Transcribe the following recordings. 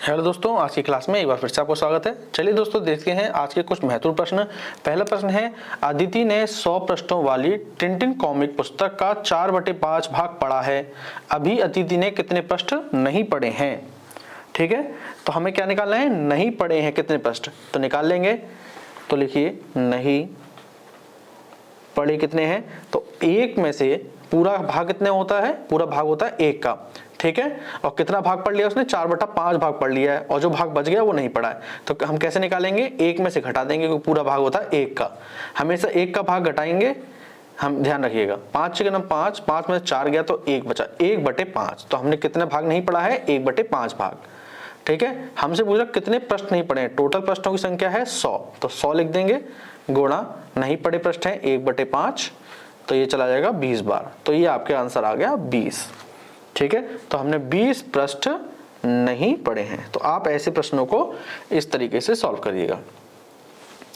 Hello दोस्तों, आज की क्लास में एक बार फिर से आपको स्वागत है। चलिए दोस्तों, देखते हैं आज के कुछ महत्वपूर्ण प्रश्न। पहला प्रश्न है, अदिति ने 100 पृष्ठों वाली टिंटिन कॉमिक पुस्तक का 4/5 भाग पढ़ा है। अभी अदिति ने कितने पृष्ठ नहीं पढ़े हैं? ठीक है, तो हमें क्या निकालना है? नहीं पढ़े हैं कितने पृष्ठ, तो निकाल लेंगे। तो लिखिए, नहीं पढ़े कितने हैं, तो एक में से पूरा भाग कितने होता है? पूरा भाग होता है 1 का। ठीक है, और कितना भाग पढ़ लिया उसने? 4/5 भाग पढ़ लिया है, और जो भाग बच गया वो नहीं पढ़ा है। तो हम कैसे निकालेंगे? 1 में से घटा देंगे, क्योंकि पूरा भाग होता है 1 का। हमेशा 1 का भाग घटाएंगे, हम ध्यान रखिएगा। 5 6 5, 5 में 4 गया तो 1 बचा, 1/5। तो हमने कितने भाग नहीं पढ़ा है? 1/5 भाग। ठीक है, हमसे पूछा कितने पृष्ठ नहीं पढ़े हैं। टोटल पृष्ठों की संख्या है 100, तो 100 लिख देंगे, गुणा नहीं पढ़े पृष्ठ है 1/5, तो ये चला जाएगा 20 बार। तो ये आपके आंसर आ गया 20। ठीक है, तो हमने 20 पृष्ठ नहीं पढ़े हैं। तो आप ऐसे प्रश्नों को इस तरीके से सॉल्व करिएगा।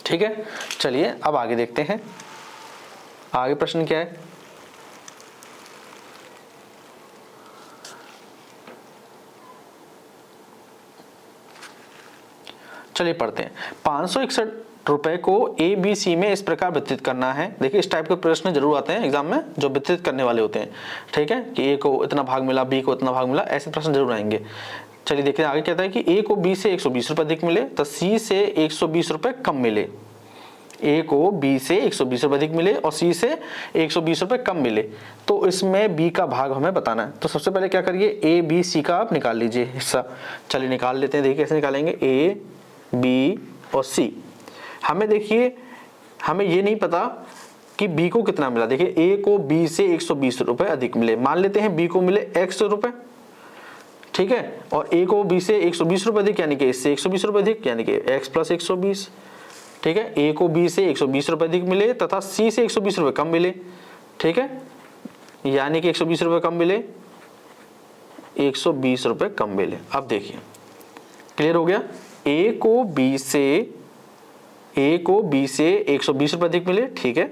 ठीक है, चलिए अब आगे देखते हैं। आगे प्रश्न क्या है? चलिए पढ़ते हैं। 561 रुपए को ABC में इस प्रकार वितरित करना है। देखिए, इस टाइप के प्रश्न जरूर आते हैं एग्जाम में, जो वितरित करने वाले होते हैं। ठीक है, कि A को इतना भाग मिला, B को इतना भाग मिला, ऐसे प्रश्न जरूर आएंगे। चलिए देखते हैं आगे कहता है कि A को B से 120 रुपए अधिक मिले तो C से 120 रुपए कम मिले। A को B से 120 रुपए अधिक मिले और C से 120 रुपए कम मिले, तो इसमें B का भाग हमें बताना है। तो सबसे पहले क्या करिए, A B C का आप निकाल लीजिए हिस्सा। चलिए निकाल लेते हैं। देखिए कैसे निकालेंगे, A B और C। हमें देखिए, हमें ये नहीं पता कि B को कितना मिला। देखिए, A को B से 120 रुपए अधिक मिले, मान लेते हैं B को मिले X रुपए। ठीक है, और A को B से 120 रुपए अधिक, यानी कि इससे 120 रुपए अधिक, यानी कि X + 120। ठीक है, A को B से 120 रुपए अधिक मिले तथा C से 120 रुपए कम मिले। ठीक है, यानी कि 120 रुपए कम मिले, 120 रुपए कम मिले। अब देखिए, क्लियर हो गया। A को B से 120 रुपए अधिक मिले, ठीक है,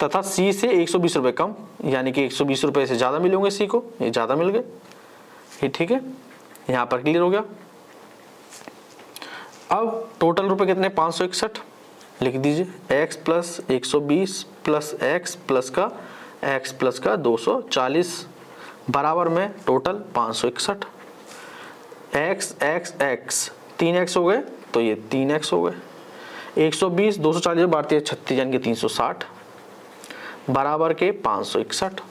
तथा C से 120 रुपए कम, यानी कि 120 रुपए से ज्यादा मिले होंगे C को, ये ज्यादा मिल गए। ये ठीक है, यहां पर क्लियर हो गया। अब टोटल रुपए कितने? 561 लिख दीजिए। X + 120 + X + का 240 बराबर में टोटल 561। X 3x हो गए, तो ये 3x हो गए। 120 240 बारती है 36, यानी कि 360 बराबर के 561।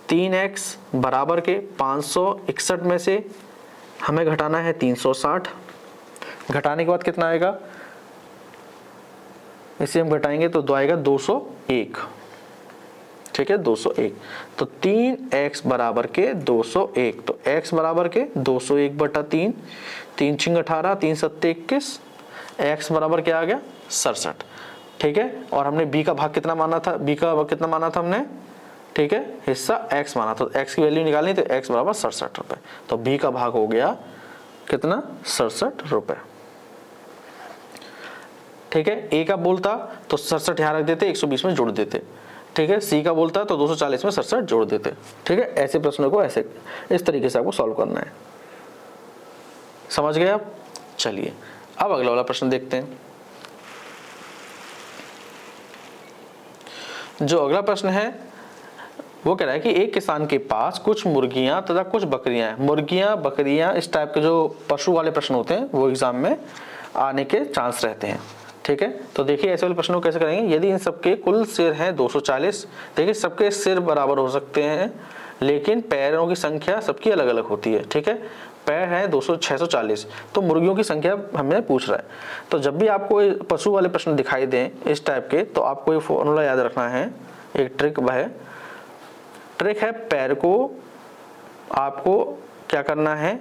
3x बराबर के 561 में से हमें घटाना है 360। घटाने के बाद कितना आएगा? इसे हम घटाएंगे तो आएगा 201। ठीक है, 201। तो 3x बराबर के 201, तो x बराबर के 201/3, 3 × 18, 3 × 7 21, x बराबर क्या आ गया? 67। ठीक है, और हमने b का भाग कितना माना था? b का भाग कितना माना था हमने? ठीक है, हिस्सा x माना था, तो x की वैल्यू निकालनी, तो x बराबर 67 रुपए। तो b का भाग हो गया कितना? 67 रुपए। ठीक है, a का बोलता तो 67 यहाँ रख देते, 120 में जोड़ देते। ठीक है, C का बोलता है तो 240 में 67 जोड़ देते। ठीक है, ऐसे प्रश्नों को ऐसे इस तरीके से आपको सॉल्व करना है। समझ गए आप? चलिए अब अगला वाला प्रश्न देखते हैं। जो अगला प्रश्न है वो कह रहा है कि एक किसान के पास कुछ मुर्गियां तथा कुछ बकरियां हैं। मुर्गियां, बकरियां, इस टाइप के जो पशु वाले प्रश्न होते हैं वो एग्जाम में आने के चांस रहते हैं। ठीक है, तो देखिए ऐसे वाले प्रश्नों को कैसे करेंगे। यदि इन सबके कुल सिर हैं 240, देखिए सबके सिर बराबर हो सकते हैं, लेकिन पैरों की संख्या सबकी अलग अलग होती है। ठीक है, पैर है 640, तो मुर्गियों की संख्या हमें पूछ रहा है। तो जब भी आपको पशु वाले प्रश्न दिखाई दें इस टाइप के, तो आपको ये फॉर्मूला याद रखना है। एक ट्रिक है, पैर को आपको क्या करना है?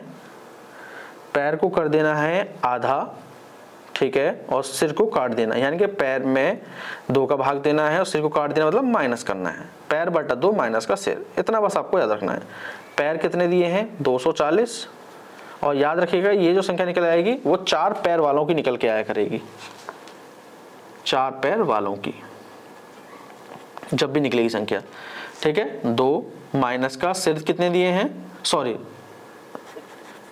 पैर को कर देना है आधा, ठीक है, और सिर को काट देना, यानी कि पैर में 2 का भाग देना है और सिर को काट देना, मतलब माइनस करना है। पैर बटा 2 माइनस का सिर, इतना बस आपको याद रखना है। पैर कितने दिए हैं? 240, और याद रखिएगा ये जो संख्या निकल आएगी वो 4 पैर वालों की निकल के आया करेगी। 4 पैर वालों की जब भी निकलेगी संख्या। ठीक है, 2 माइनस का सिर कितने दिए हैं? सॉरी,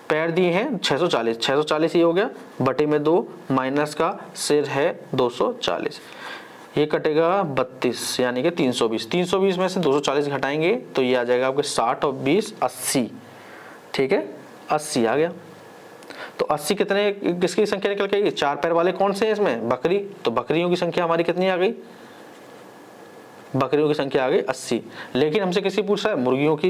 पैर दिए हैं 640, 640 ये हो गया बटे में 2 माइनस का सिर है 240, ये कटेगा 32 यानी कि 320। 320 में से 240 घटाएंगे तो ये आ जाएगा आपके 60 और 20 80, ठीक है 80 आ गया। तो 80 कितने किसकी संख्या निकल के आई? 4 पैर वाले कौन से हैं इसमें? बकरी। तो बकरियों की संख्या हमारी कितनी आ गई? बकरियों की संख्या आ गई 80। लेकिन हमसे किसकी पूछ रहा है? मुर्गियों की,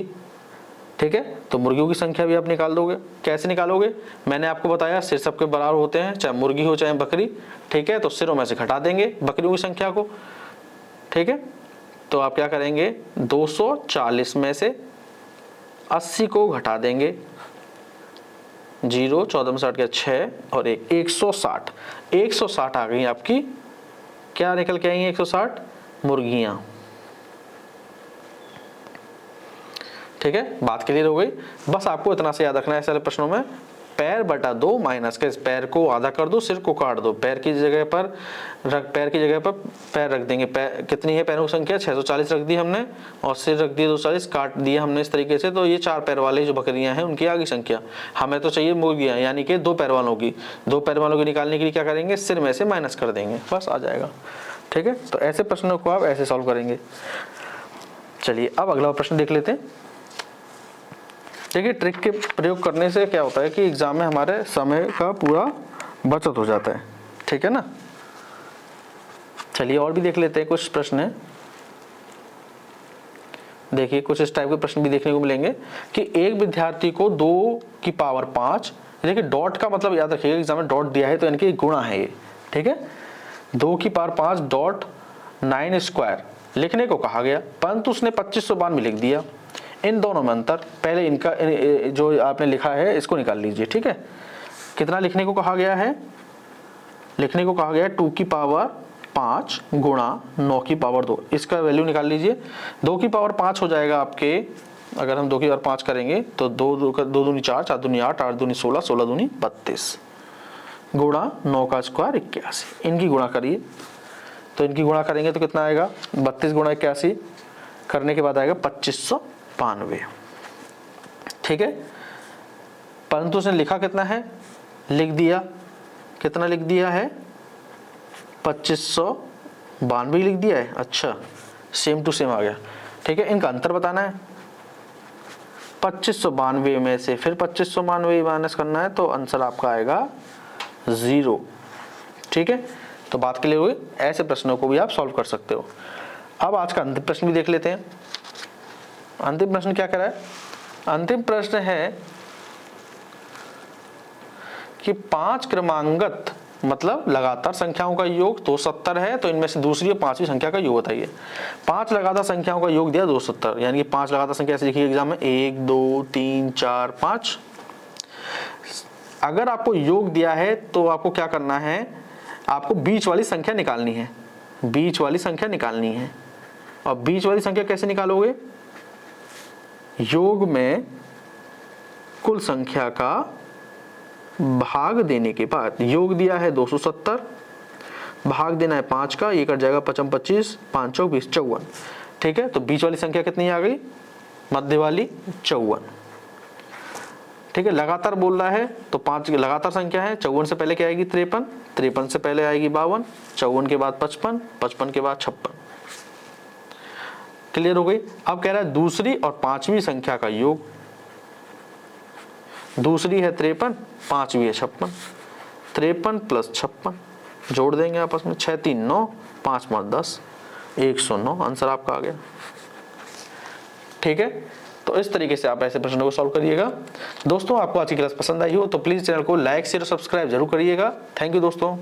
ठीक है। तो मुर्गियों की संख्या भी आप निकाल दोगे। कैसे निकालोगे? मैंने आपको बताया सिर सबके बराबर होते हैं, चाहे मुर्गी हो चाहे बकरी, ठीक है। तो सिरों में से घटा देंगे बकरियों की संख्या को, ठीक है। तो आप क्या करेंगे? 240 में से 80 को घटा देंगे, 0 14 में 60 के 6 और 1 160। 160 आ गई आपकी, क्या निकल के आई हैं? 160 मुर्गियां, ठीक है। बात क्लियर हो गई। बस आपको इतना से याद रखना है सारे प्रश्नों में, पैर बटा 2 माइनस के पैर को आधा कर दो, सिर को काट दो, पैर की जगह पर पैर रख देंगे। कितनी है पैरों की संख्या? 640 रख दी हमने और सिर रख दिए 240, काट दिया हमने इस तरीके से। तो ये 4 पैर वाले जो बकरियां हैं उनकी आगे संख्या, हमें तो चाहिए मुर्गियां यानी कि 2 पैर वालों की। 2 पैर वालों की निकालने के लिए क्या करेंगे? सिर में से माइनस कर देंगे, बस आ जाएगा, ठीक है। तो ऐसे प्रश्नों को आप ऐसे सॉल्व करेंगे। चलिए अब अगला प्रश्न देख लेते हैं। देखिए ट्रिक के प्रयोग करने से क्या होता है कि एग्जाम में हमारे समय का पूरा बचत हो जाता है, ठीक है ना। चलिए और भी देख लेते हैं कुछ प्रश्न है। देखिए कुछ इस टाइप के प्रश्न भी देखने को मिलेंगे कि एक विद्यार्थी को 2 की पावर 5, देखिए डॉट का मतलब याद रखिएगा, एग्जाम में डॉट दिया है तो यानी कि गुणा है ये, ठीक है। 2 की पावर 5 डॉट 9 स्क्वायर लिखने को कहा गया, परंतु उसने 2592 लिख दिया। इन दोनों में अंतर, पहले इनका जो आपने लिखा है इसको निकाल लीजिए, ठीक है। कितना लिखने को कहा गया है? लिखने को कहा गया है 2 की पावर 5 गुणा 9 की पावर 2, इसका वैल्यू निकाल लीजिए। 2 की पावर 5 हो जाएगा आपके, अगर हम 2 की पावर 5 करेंगे तो 2 दूनी 4, 4 दूनी 8, 8 दूनी 16, 16 दूनी 32 गुणा 9 का स्क्वायर 81। इनकी गुणा करिए, तो इनकी गुणा करेंगे तो कितना आएगा? 32 गुणा 81 करने के बाद आएगा 2592, ठीक है। परंतु उसने लिखा कितना है? लिख दिया, कितना लिख दिया है? 2592 लिख दिया है। अच्छा, सेम टू सेम आ गया, ठीक है। इनका अंतर बताना है। 2592 में से फिर 2592 माइनस करना है, तो आंसर आपका आएगा 0, ठीक है। तो बात क्लियर हुई। ऐसे प्रश्नों को भी आप सॉल्व कर सकते हो। अब आज का अंतिम प्रश्न भी देख लेते हैं। अंतिम प्रश्न क्या कह रहा है? अंतिम प्रश्न है कि 5 क्रमांगत मतलब लगातार संख्याओं का योग 270 है, तो इनमें से दूसरी और 5वीं संख्या का योग बताइए। 5 लगातार संख्याओं का योग दिया 270, यानी कि 5 लगातार संख्या ऐसे लिखिए एग्जाम में 1 2 3 4 5। अगर आपको योग दिया है तो आपको क्या करना है? आपको बीच वाली संख्या निकालनी है, बीच वाली संख्या निकालनी है। और बीच वाली संख्या कैसे निकालोगे? योग में कुल संख्या का भाग देने के बाद, योग दिया है 270, भाग देना है 5 का, ये कट जाएगा 5 25, 5 चौक 20, 54, ठीक है। तो बीच वाली संख्या कितनी आ गई? मध्य वाली 54, ठीक है। लगातार बोल रहा है तो 5 लगातार संख्या है। 54 से पहले क्या आएगी? 53, 53 से पहले आएगी 52, 54 के बाद 55, 55 के बाद 56। क्लियर हो गई। अब कह रहा है दूसरी और 5वीं संख्या का योग। दूसरी है 53, 5वीं है 56, 53 प्लस 56 जोड़ देंगे आपस में, 6 3 9, 5 5 10, 109 आंसर आपका आ गया, ठीक है। तो इस तरीके से आप ऐसे प्रश्नों को सॉल्व करिएगा। दोस्तों आपको आज की क्लास पसंद आई हो तो प्लीज चैनल को लाइक शेयर और सब्सक्राइब जरूर करिएगा। थैंक यू दोस्तों।